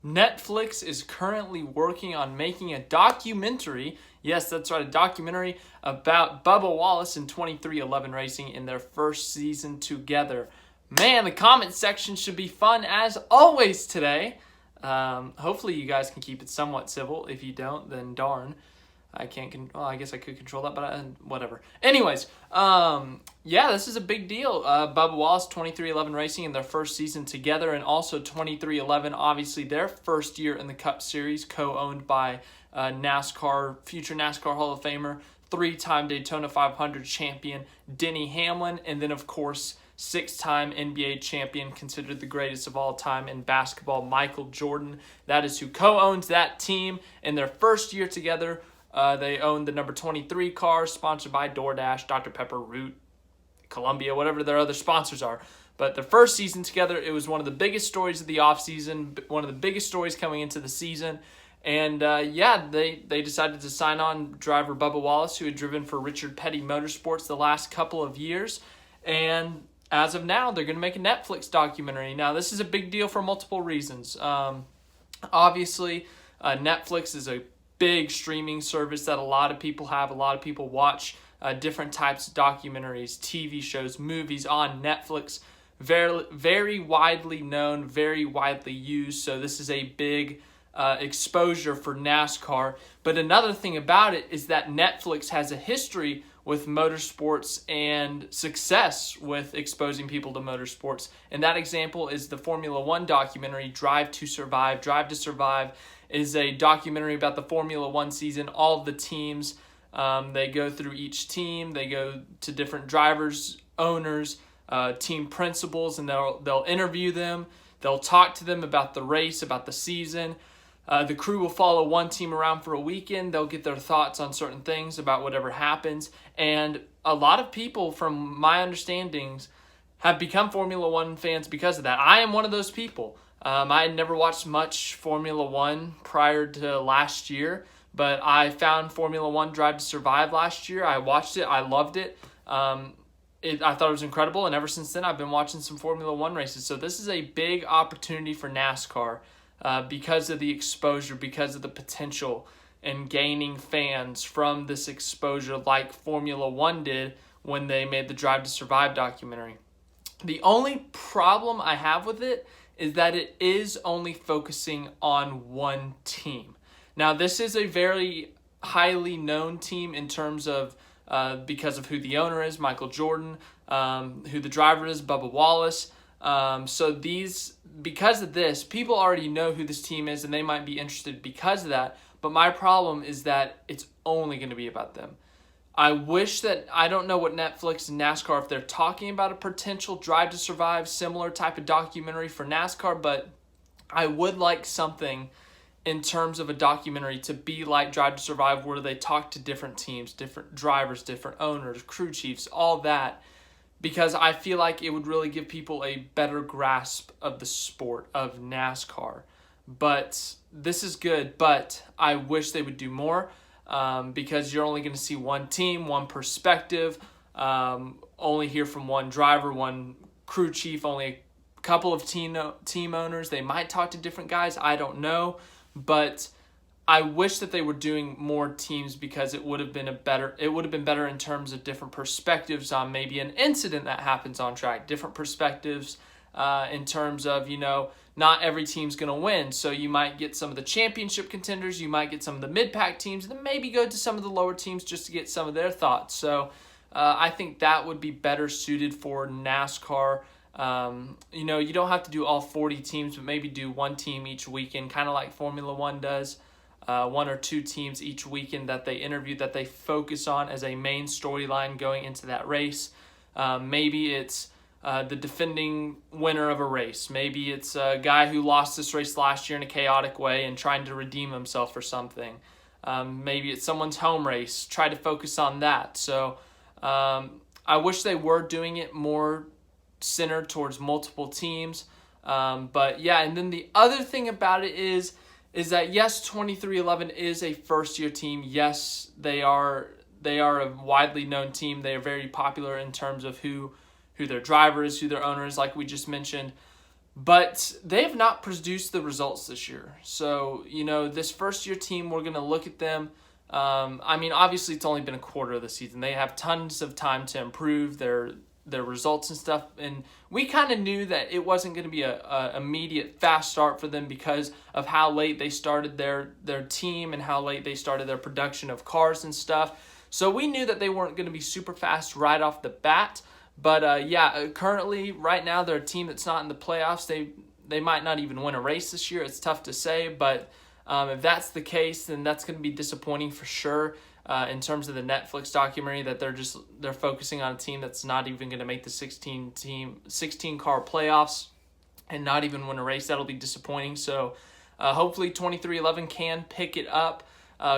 Netflix is currently working on making a documentary. Yes, that's right, a documentary about Bubba Wallace and 2311 Racing in their first season together. Man, the comment section should be fun as always today. Hopefully you guys can keep it somewhat civil. If you don't, then darn. I can't. Well, I guess I could control that, but whatever. Anyways, yeah, this is a big deal. Bubba Wallace, 2311 Racing in their first season together, and also 2311, obviously their first year in the Cup Series, co-owned by NASCAR, future NASCAR Hall of Famer, three-time Daytona 500 champion Denny Hamlin, and then of course six-time NBA champion, considered the greatest of all time in basketball, Michael Jordan. That is who co-owns that team in their first year together. They own the number 23 car, sponsored by DoorDash, Dr. Pepper, Root, Columbia, whatever their other sponsors are. But their first season together, it was one of the biggest stories of the offseason, one of the biggest stories coming into the season. And yeah, they decided to sign on driver Bubba Wallace, who had driven for Richard Petty Motorsports the last couple of years. And as of now, they're going to make a Netflix documentary. Now, this is a big deal for multiple reasons. Obviously, Netflix is a big streaming service that a lot of people have. A lot of people watch different types of documentaries, TV shows, movies on Netflix. Very, very widely known, very widely used. So this is a big exposure for NASCAR. But another thing about it is that Netflix has a history with motorsports and success with exposing people to motorsports. And that example is the Formula One documentary, Drive to Survive. Drive to Survive is a documentary about the Formula One season, all of the teams. They go through each team. They go to different drivers, owners, team principals, and they'll interview them. They'll talk to them about the race, about the season. The crew will follow one team around for a weekend. They'll get their thoughts on certain things about whatever happens. And a lot of people, from my understandings, have become Formula One fans because of that. I am one of those people. I had never watched much Formula One prior to last year, but I found Formula One Drive to Survive last year. I watched it. I loved it. I thought it was incredible, and ever since then, I've been watching some Formula One races. So this is a big opportunity for NASCAR because of the exposure, because of the potential in gaining fans from this exposure like Formula One did when they made the Drive to Survive documentary. The only problem I have with it is that it is only focusing on one team. Now, this is a very highly known team in terms of because of who the owner is, Michael Jordan, who the driver is, Bubba Wallace. So because of this, people already know who this team is and they might be interested because of that. But my problem is that it's only going to be about them. I wish that, I don't know what Netflix and NASCAR, if they're talking about a potential Drive to Survive, similar type of documentary for NASCAR, but I would like something in terms of a documentary to be like Drive to Survive, where they talk to different teams, different drivers, different owners, crew chiefs, all that, because I feel like it would really give people a better grasp of the sport of NASCAR. But this is good, but I wish they would do more. Because you're only going to see one team, one perspective, only hear from one driver, one crew chief, only a couple of team owners. They might talk to different guys, I don't know, but I wish that they were doing more teams because it would have been better in terms of different perspectives on maybe an incident that happens on track, different perspectives in terms of, not every team's going to win. So you might get some of the championship contenders, you might get some of the mid-pack teams, and then maybe go to some of the lower teams just to get some of their thoughts. So I think that would be better suited for NASCAR. You don't have to do all 40 teams, but maybe do one team each weekend, kind of like Formula One does. One or two teams each weekend that they interview, that they focus on as a main storyline going into that race. Maybe it's the defending winner of a race. Maybe it's a guy who lost this race last year in a chaotic way and trying to redeem himself for something. Maybe it's someone's home race. Try to focus on that. So I wish they were doing it more centered towards multiple teams. But yeah, and then the other thing about it is that yes, 2311 is a first-year team. Yes, they are a widely known team. They are very popular in terms of who their driver is, who their owner is, like we just mentioned. But they have not produced the results this year. So, this first-year team, we're going to look at them. Obviously, it's only been a quarter of the season. They have tons of time to improve their results and stuff. And we kind of knew that it wasn't going to be a immediate fast start for them because of how late they started their team and how late they started their production of cars and stuff. So we knew that they weren't going to be super fast right off the bat. But currently, right now, they're a team that's not in the playoffs. They might not even win a race this year. It's tough to say, but if that's the case, then that's going to be disappointing for sure. In terms of the Netflix documentary, that they're focusing on a team that's not even going to make the 16 car playoffs and not even win a race. That'll be disappointing. So hopefully 2311 can pick it up,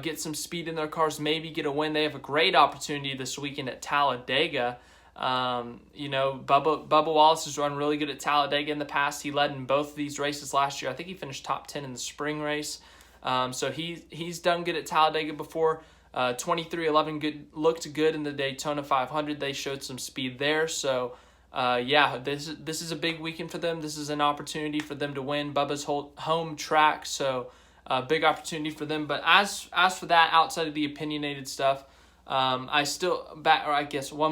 get some speed in their cars, maybe get a win. They have a great opportunity this weekend at Talladega. Bubba Wallace has run really good at Talladega in the past. He led in both of these races last year. I think he finished top 10 in the spring race. So he's done good at Talladega before. 2311 looked good in the Daytona 500. They showed some speed there. So, this is a big weekend for them. This is an opportunity for them to win Bubba's home track. So, big opportunity for them. But as for that, outside of the opinionated stuff, one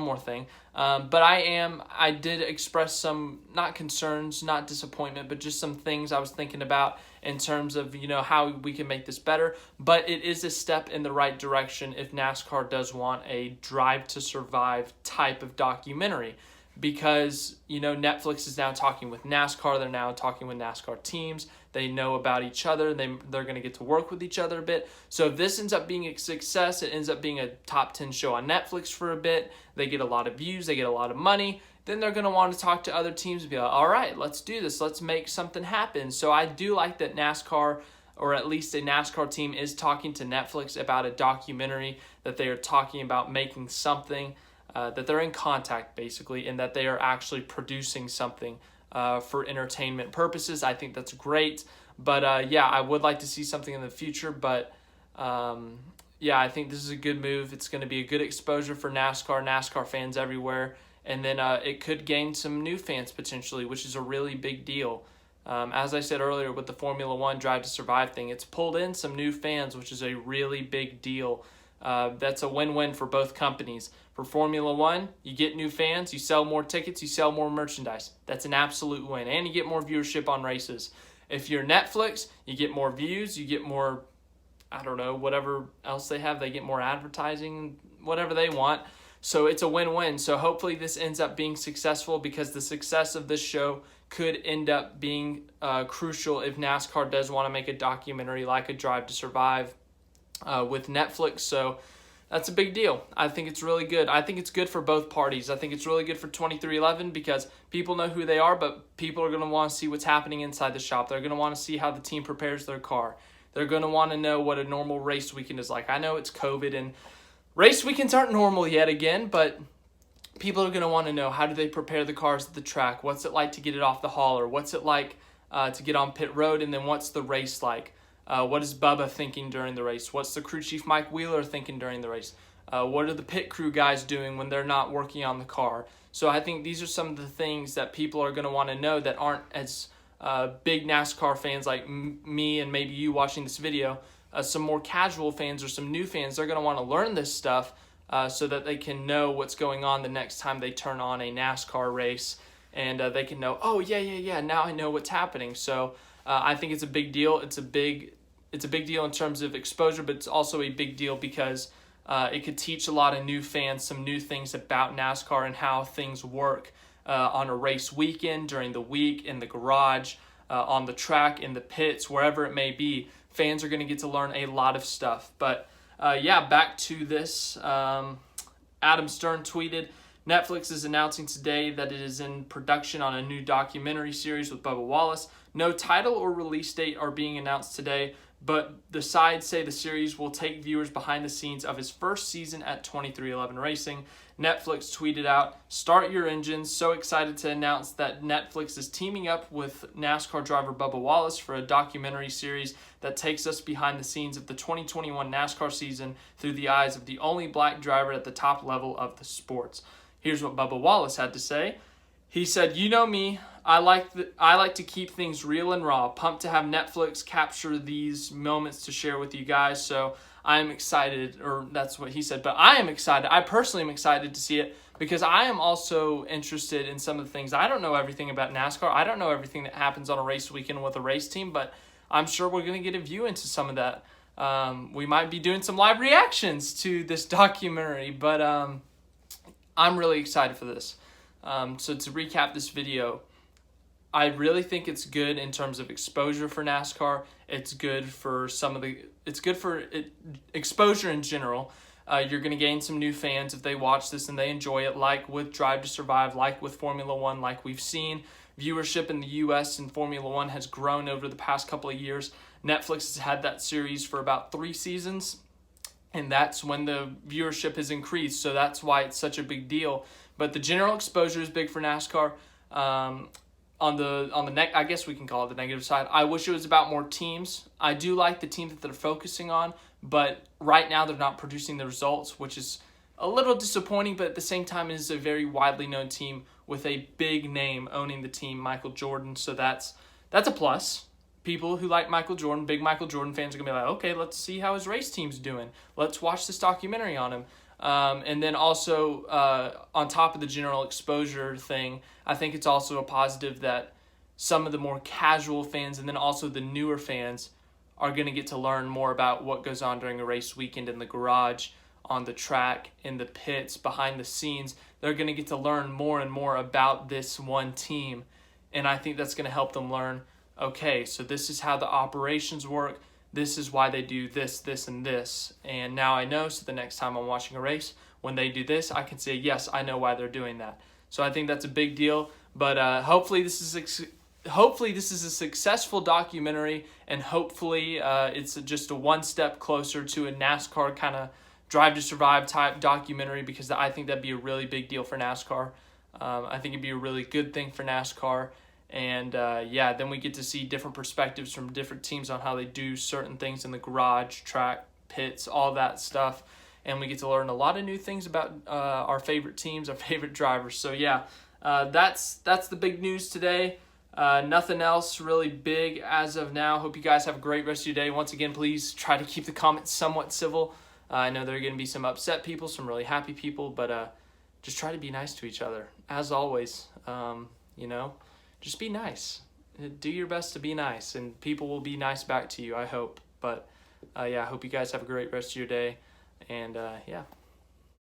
more thing. But I did express some, not concerns, not disappointment, but just some things I was thinking about in terms of, how we can make this better. But it is a step in the right direction if NASCAR does want a Drive to Survive type of documentary. Because, Netflix is now talking with NASCAR. They're now talking with NASCAR teams. They know about each other. They're going to get to work with each other a bit. So if this ends up being a success, it ends up being a top 10 show on Netflix for a bit. They get a lot of views. They get a lot of money. Then they're going to want to talk to other teams and be like, all right, let's do this. Let's make something happen. So I do like that NASCAR, or at least a NASCAR team, is talking to Netflix about a documentary, that they are talking about making something, that they're in contact, basically, and that they are actually producing something for entertainment purposes. I think that's great. But, I would like to see something in the future. But, I think this is a good move. It's going to be a good exposure for NASCAR fans everywhere. And then it could gain some new fans potentially, which is a really big deal. As I said earlier with the Formula One Drive to Survive thing, it's pulled in some new fans, which is a really big deal. That's a win-win for both companies. For Formula One, you get new fans, you sell more tickets, you sell more merchandise. That's an absolute win. And you get more viewership on races. If you're Netflix, you get more views, you get more, whatever else they have. They get more advertising, whatever they want. So it's a win-win. So hopefully this ends up being successful, because the success of this show could end up being crucial if NASCAR does want to make a documentary like a Drive to Survive with Netflix. So that's a big deal. I think it's really good. I think it's good for both parties. I think it's really good for 2311 because people know who they are, but people are going to want to see what's happening inside the shop. They're going to want to see how the team prepares their car. They're going to want to know what a normal race weekend is like. I know it's COVID and race weekends aren't normal yet again, but people are going to want to know, how do they prepare the cars at the track? What's it like to get it off the hauler? What's it like to get on pit road? And then what's the race like? What is Bubba thinking during the race? What's the crew chief Mike Wheeler thinking during the race? What are the pit crew guys doing when they're not working on the car? So I think these are some of the things that people are going to want to know that aren't as big NASCAR fans like me and maybe you watching this video. Some more casual fans or some new fans, they're going to want to learn this stuff so that they can know what's going on the next time they turn on a NASCAR race, and they can know, oh, yeah, now I know what's happening. So I think it's a big deal. It's a big deal in terms of exposure, but it's also a big deal because it could teach a lot of new fans some new things about NASCAR and how things work on a race weekend, during the week, in the garage, on the track, in the pits, wherever it may be. Fans are going to get to learn a lot of stuff. But back to this. Adam Stern tweeted, Netflix is announcing today that it is in production on a new documentary series with Bubba Wallace. No title or release date are being announced today, but the sides say the series will take viewers behind the scenes of his first season at 2311 Racing. Netflix tweeted out, start your engines. So excited to announce that Netflix is teaming up with NASCAR driver Bubba Wallace for a documentary series that takes us behind the scenes of the 2021 NASCAR season through the eyes of the only black driver at the top level of the sports. Here's what Bubba Wallace had to say. He said, you know me, I like to keep things real and raw. Pumped to have Netflix capture these moments to share with you guys. So I'm excited, or that's what he said, but I am excited. I personally am excited to see it because I am also interested in some of the things. I don't know everything about NASCAR. I don't know everything that happens on a race weekend with a race team, but I'm sure we're going to get a view into some of that. We might be doing some live reactions to this documentary, but I'm really excited for this. So to recap this video, I really think it's good in terms of exposure for NASCAR. It's good for exposure in general. You're going to gain some new fans if they watch this and they enjoy it, like with Drive to Survive, like with Formula One, like we've seen. Viewership in the U.S. in Formula One has grown over the past couple of years. Netflix has had that series for about 3 seasons, and that's when the viewership has increased, so that's why it's such a big deal. But the general exposure is big for NASCAR. On the I guess we can call it the negative side, I wish it was about more teams. I do like the teams that they're focusing on, but right now they're not producing the results, which is a little disappointing, but at the same time it is a very widely known team with a big name owning the team, Michael Jordan, so that's a plus. People who like Michael Jordan, big Michael Jordan fans, are going to be like, okay, let's see how his race team's doing. Let's watch this documentary on him. And then also, on top of the general exposure thing, I think it's also a positive that some of the more casual fans and then also the newer fans are going to get to learn more about what goes on during a race weekend in the garage, on the track, in the pits, behind the scenes. They're going to get to learn more and more about this one team. And I think that's going to help them learn, okay, so this is how the operations work. This is why they do this, this, and this. And now I know, so the next time I'm watching a race, when they do this, I can say, yes, I know why they're doing that. So I think that's a big deal. But hopefully this is a successful documentary, and hopefully it's just a one step closer to a NASCAR kind of Drive to Survive type documentary, because I think that'd be a really big deal for NASCAR. I think it'd be a really good thing for NASCAR. And then we get to see different perspectives from different teams on how they do certain things in the garage, track, pits, all that stuff. And we get to learn a lot of new things about our favorite teams, our favorite drivers. So that's the big news today. Nothing else really big as of now. Hope you guys have a great rest of your day. Once again, please try to keep the comments somewhat civil. I know there are going to be some upset people, some really happy people, but just try to be nice to each other. As always, just be nice. Do your best to be nice, and people will be nice back to you, I hope. But I hope you guys have a great rest of your day. And